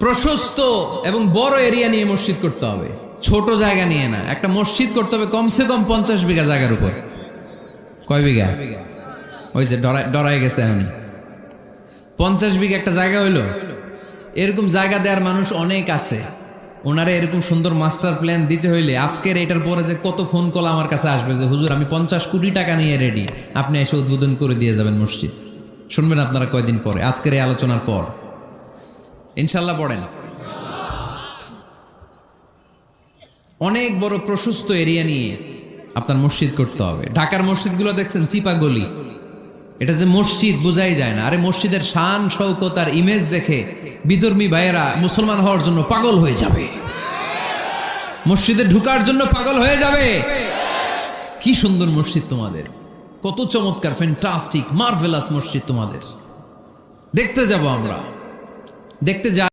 প্রশস্ত এবং বড় এরিয়া নিয়ে মসজিদ করতে হবে, ছোট জায়গা নিয়ে না। একটা মসজিদ করতে হবে কমসে কম 50 বিঘা জায়গার উপর। কয় বিঘা? ওই যে ডরাই গেছে আমি। 50 বিঘা একটা জায়গা হইলো। এরকম জায়গা দেওয়ার মানুষ অনেক আছে। ওনারা এরকম সুন্দর মাস্টার প্ল্যান দিতে হইলে আজকের এটার পরে যে কত ফোন কল আমার কাছে আসবে যে হুজুর আমি 50 কোটি টাকা নিয়ে রেডি, আপনি এসে উদ্বোধন করে দিয়ে যাবেন মসজিদ। শুনবেন আপনারা কয়দিন পরে, আজকের এই আলোচনার পর ইনশাল্লাহ। পড়েন, অনেক বড় প্রশস্ত এরিয়া নিয়ে আপনার মসজিদ করতে হবে। ঢাকার মসজিদগুলো দেখছেন চিপা গলি, এটা যে মসজিদ বোঝাই যায় না। আরে মসজিদের শান শৌকত আর ইমেজ দেখে বিধর্মী ভাইয়েরা মুসলমান হওয়ার জন্য পাগল হয়ে যাবে, মসজিদে ঢুকার জন্য পাগল হয়ে যাবে। কি সুন্দর মসজিদ তোমাদের, কত চমৎকার, ফ্যান্টাস্টিক, মার্ভেলাস মসজিদ তোমাদের। দেখতে যাব আমরা, দেখতে যা